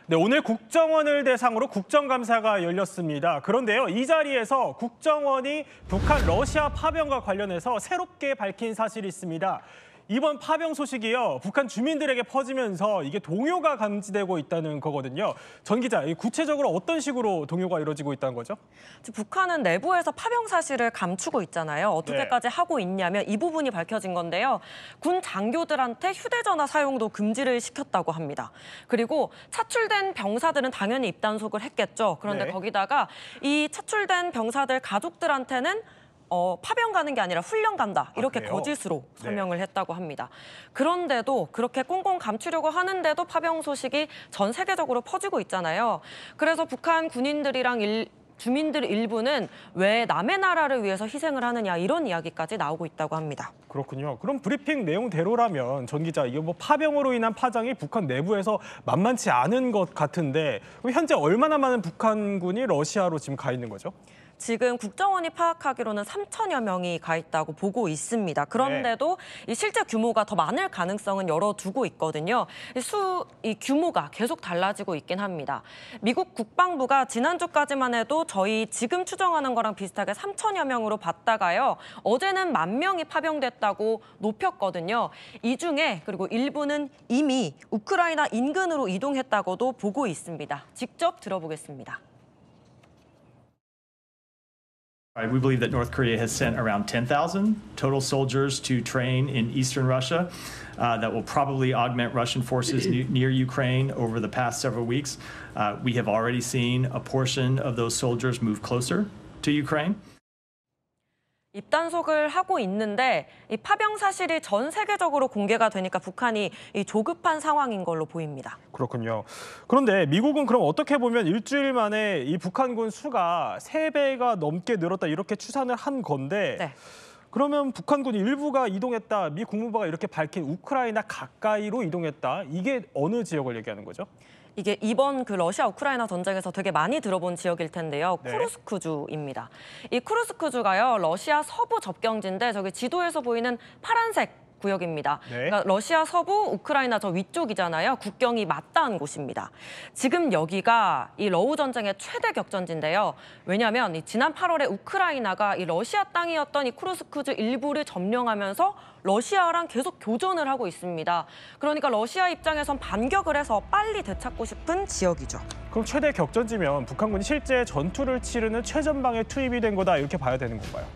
네, 오늘 국정원을 대상으로 국정감사가 열렸습니다. 그런데요, 이 자리에서 국정원이 북한 러시아 파병과 관련해서 새롭게 밝힌 사실이 있습니다. 이번 파병 소식이요, 북한 주민들에게 퍼지면서 이게 동요가 감지되고 있다는 거거든요. 전 기자, 구체적으로 어떤 식으로 동요가 이루어지고 있다는 거죠? 북한은 내부에서 파병 사실을 감추고 있잖아요. 어떻게까지 하고 있냐면 이 부분이 밝혀진 건데요. 군 장교들한테 휴대전화 사용도 금지를 시켰다고 합니다. 그리고 차출된 병사들은 당연히 입단속을 했겠죠. 그런데 거기다가 이 차출된 병사들 가족들한테는 파병 가는 게 아니라 훈련 간다. 이렇게 거짓으로 설명을 했다고 합니다. 그런데도 그렇게 꽁꽁 감추려고 하는데도 파병 소식이 전 세계적으로 퍼지고 있잖아요. 그래서 북한 군인들이랑 주민들 일부는 왜 남의 나라를 위해서 희생을 하느냐 이런 이야기까지 나오고 있다고 합니다. 그렇군요. 그럼 브리핑 내용대로라면 전 기자, 이게 뭐 파병으로 인한 파장이 북한 내부에서 만만치 않은 것 같은데 그럼 현재 얼마나 많은 북한군이 러시아로 지금 가 있는 거죠? 지금 국정원이 파악하기로는 3천여 명이 가 있다고 보고 있습니다. 그런데도 이 실제 규모가 더 많을 가능성은 열어두고 있거든요. 이 규모가 계속 달라지고 있긴 합니다. 미국 국방부가 지난주까지만 해도 저희 지금 추정하는 거랑 비슷하게 3천여 명으로 봤다가요. 어제는 10,000명이 파병됐다고 높였거든요. 이 중에 그리고 일부는 이미 우크라이나 인근으로 이동했다고도 보고 있습니다. 직접 들어보겠습니다. We believe that North Korea has sent around 10,000 total soldiers to train in eastern Russia that will probably augment Russian forces near Ukraine over the past several weeks. We have already seen a portion of those soldiers move closer to Ukraine. 입단속을 하고 있는데 이 파병 사실이 전 세계적으로 공개가 되니까 북한이 이 조급한 상황인 걸로 보입니다. 그렇군요. 그런데 미국은 그럼 어떻게 보면 일주일 만에 이 북한군 수가 3배가 넘게 늘었다 이렇게 추산을 한 건데 그러면 북한군이 일부가 이동했다, 미 국무부가 이렇게 밝힌 우크라이나 가까이로 이동했다. 이게 어느 지역을 얘기하는 거죠? 이게 이번 그 러시아 우크라이나 전쟁에서 되게 많이 들어본 지역일 텐데요. 쿠르스크주입니다. 이 쿠르스크주가요, 러시아 서부 접경지인데 저기 지도에서 보이는 파란색 구역입니다. 그러니까 러시아 서부, 우크라이나 저 위쪽이잖아요. 국경이 맞닿은 곳입니다. 지금 여기가 이 러우 전쟁의 최대 격전지인데요. 왜냐하면 지난 8월에 우크라이나가 이 러시아 땅이었던 이 쿠르스크주 일부를 점령하면서 러시아랑 계속 교전을 하고 있습니다. 그러니까 러시아 입장에선 반격을 해서 빨리 되찾고 싶은 지역이죠. 그럼 최대 격전지면 북한군이 실제 전투를 치르는 최전방에 투입이 된 거다 이렇게 봐야 되는 건가요?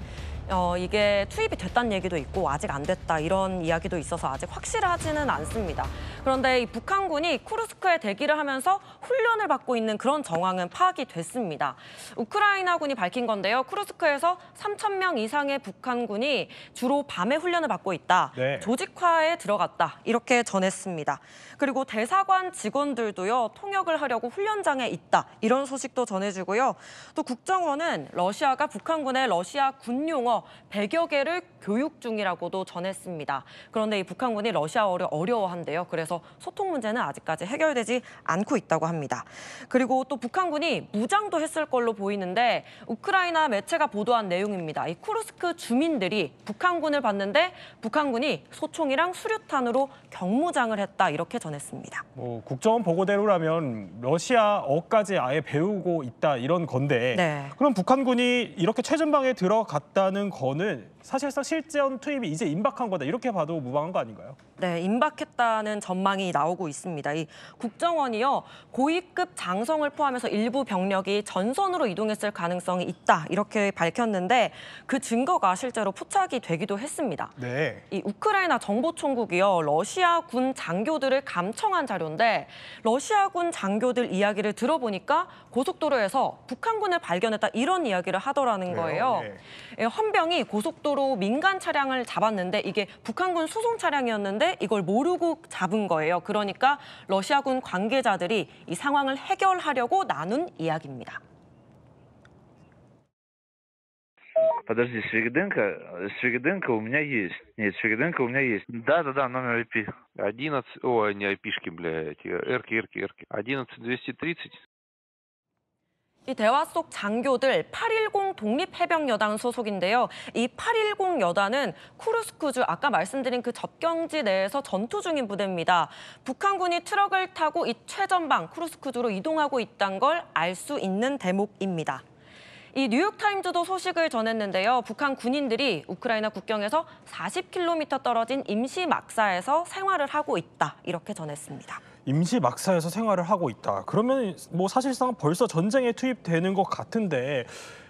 이게 투입이 됐다는 얘기도 있고 아직 안 됐다 이런 이야기도 있어서 아직 확실하지는 않습니다. 그런데 이 북한군이 쿠르스크에 대기를 하면서 훈련을 받고 있는 그런 정황은 파악이 됐습니다. 우크라이나군이 밝힌 건데요. 쿠르스크에서 3,000명 이상의 북한군이 주로 밤에 훈련을 받고 있다. 조직화에 들어갔다. 이렇게 전했습니다. 그리고 대사관 직원들도요. 통역을 하려고 훈련장에 있다. 이런 소식도 전해지고요. 또 국정원은 러시아가 북한군의 러시아 군용어 100여 개를 교육 중이라고도 전했습니다. 그런데 이 북한군이 러시아어를 어려워한대요. 그래서 소통 문제는 아직까지 해결되지 않고 있다고 합니다. 그리고 또 북한군이 무장도 했을 걸로 보이는데 우크라이나 매체가 보도한 내용입니다. 이 쿠르스크 주민들이 북한군을 봤는데 북한군이 소총이랑 수류탄으로 경무장을 했다. 이렇게 전했습니다. 국정원 보고대로라면 러시아어까지 아예 배우고 있다 이런 건데 그럼 북한군이 이렇게 최전방에 들어갔다는 거는 사실상 실전 투입이 이제 임박한 거다 이렇게 봐도 무방한 거 아닌가요? 네, 임박했다는 전망이 나오고 있습니다. 이 국정원이요, 고위급 장성을 포함해서 일부 병력이 전선으로 이동했을 가능성이 있다 이렇게 밝혔는데 그 증거가 실제로 포착이 되기도 했습니다. 이 우크라이나 정보총국이요, 러시아군 장교들을 감청한 자료인데 러시아군 장교들 이야기를 들어보니까 고속도로에서 북한군을 발견했다 이런 이야기를 하더라는 거예요. 헌병이 고속도로 민간 차량을 잡았는데 이게 북한군 수송 차량이었는데 이걸 모르고 잡은 거예요. 그러니까 러시아군 관계자들이 이 상황을 해결하려고 나눈 이야기입니다. Подожди, Свириденко у меня есть. Нет, Свириденко у меня есть. Да, номер IP. 11, ой, не IP-шки, блядь, эрки. 11230. 이 대화 속 장교들 8.10 독립해병여단 소속인데요. 이 8.10 여단은 쿠르스크주 아까 말씀드린 그 접경지 내에서 전투 중인 부대입니다. 북한군이 트럭을 타고 이 최전방 쿠르스크주로 이동하고 있다는 걸 알 수 있는 대목입니다. 이 뉴욕타임즈도 소식을 전했는데요. 북한 군인들이 우크라이나 국경에서 40km 떨어진 임시 막사에서 생활을 하고 있다. 이렇게 전했습니다. 임시 막사에서 생활을 하고 있다. 그러면 뭐 사실상 벌써 전쟁에 투입되는 것 같은데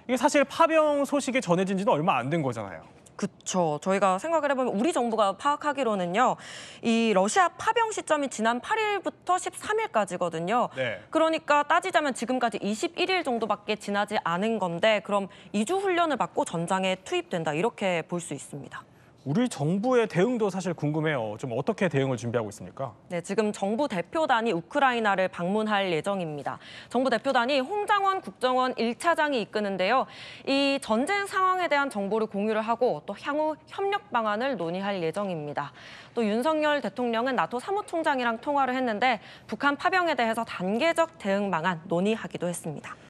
이게 사실 파병 소식이 전해진 지는 얼마 안 된 거잖아요. 그렇죠. 저희가 생각을 해보면 우리 정부가 파악하기로는요. 이 러시아 파병 시점이 지난 8일부터 13일까지거든요. 네. 그러니까 따지자면 지금까지 21일 정도밖에 지나지 않은 건데 그럼 2주 훈련을 받고 전장에 투입된다. 이렇게 볼 수 있습니다. 우리 정부의 대응도 사실 궁금해요. 좀 어떻게 대응을 준비하고 있습니까? 네, 지금 정부 대표단이 우크라이나를 방문할 예정입니다. 정부 대표단이 홍장원 국정원 1차장이 이끄는데요. 이 전쟁 상황에 대한 정보를 공유를 하고 또 향후 협력 방안을 논의할 예정입니다. 또 윤석열 대통령은 나토 사무총장이랑 통화를 했는데 북한 파병에 대해서 단계적 대응 방안 논의하기도 했습니다.